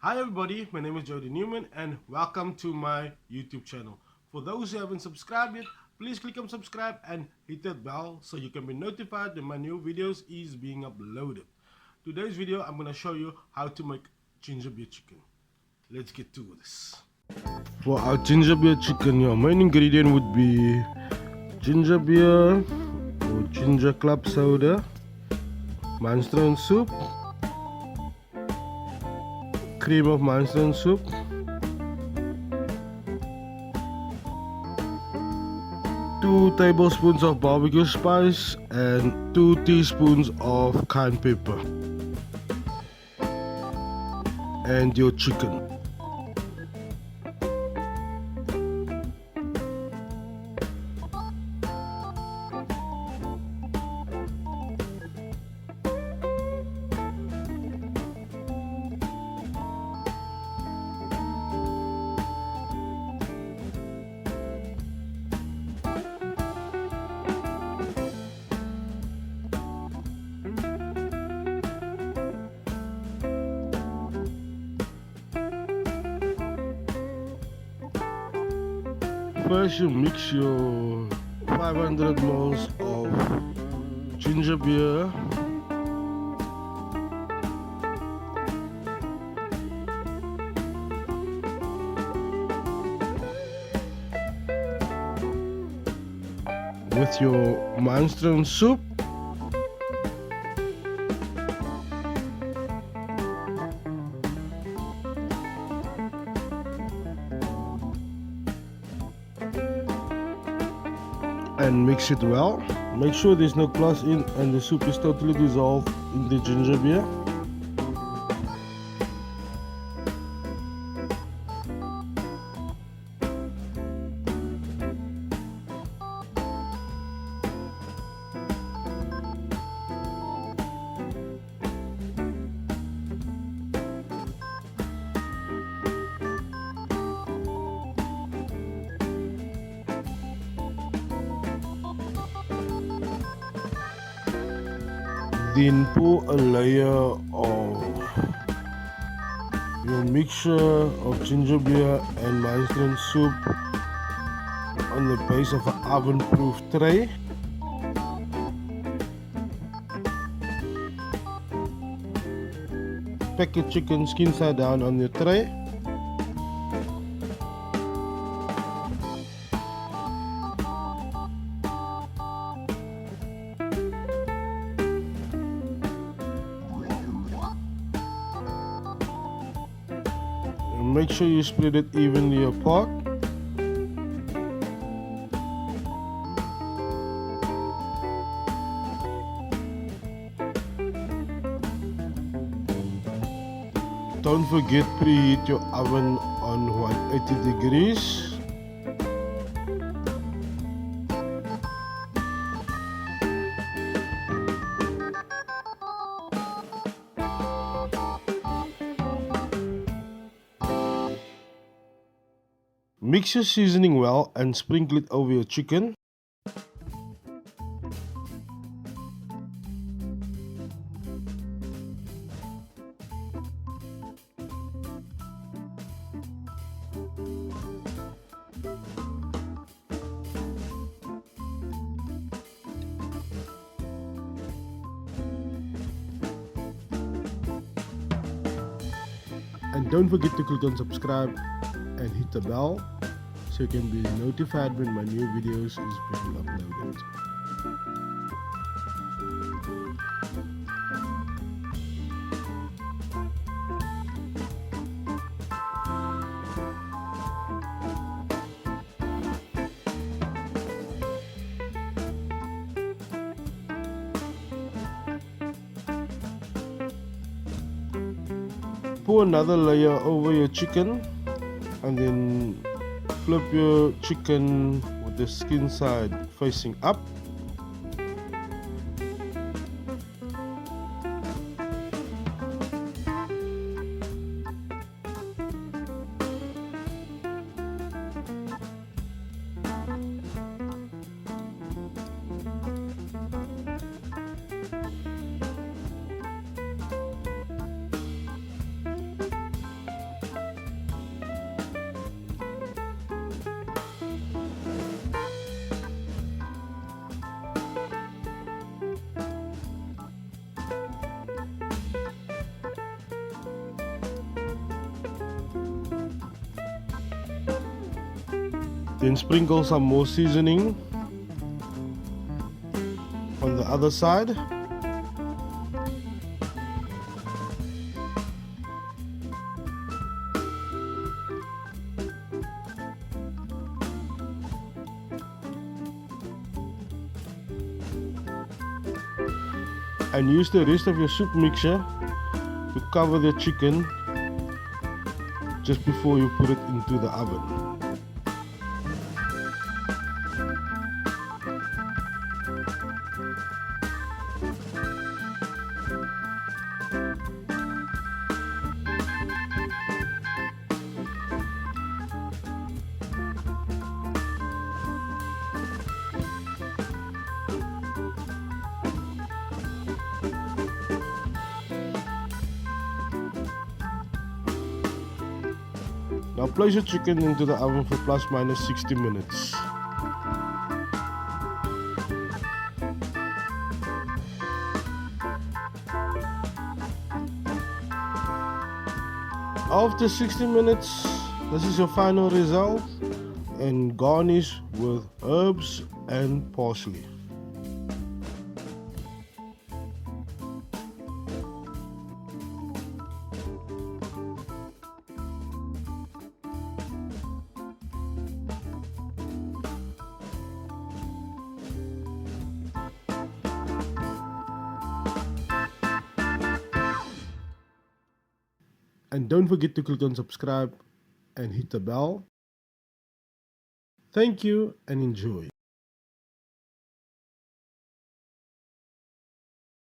Hi everybody, my name is Jody Newman and welcome to my YouTube channel. For those who haven't subscribed yet, please click on subscribe and hit that bell so you can be notified when my new videos is being uploaded. Today's video I'm going to show you how to make ginger beer chicken. Let's get to this. For our ginger beer chicken, your main ingredient would be ginger beer or ginger club soda, Minestrone soup, cream of Minestrone soup, 2 tablespoons of barbecue spice and 2 teaspoons of cayenne pepper, and your chicken. First you mix your 500 ml of ginger beer with your Minestrone soup, and mix it well. Make sure there's no clumps in and the soup is totally dissolved in the ginger beer. Then pour a layer of your mixture of ginger beer and Minestrone soup on the base of an oven-proof tray. Pack your chicken skin side down on your tray. Make sure you split it evenly apart. Don't forget preheat your oven on 180 degrees. Mix your seasoning well and sprinkle it over your chicken. And don't forget to click on subscribe and hit the bell so you can be notified when my new videos is being uploaded. Pour another layer over your chicken and then flip your chicken with the skin side facing up. Then sprinkle some more seasoning on the other side. And use the rest of your soup mixture to cover the chicken just before you put it into the oven. Now place your chicken into the oven for plus minus 60 minutes. After 60 minutes, this is your final result, and garnish with herbs and parsley. And don't forget to click on subscribe and hit the bell. Thank you and enjoy.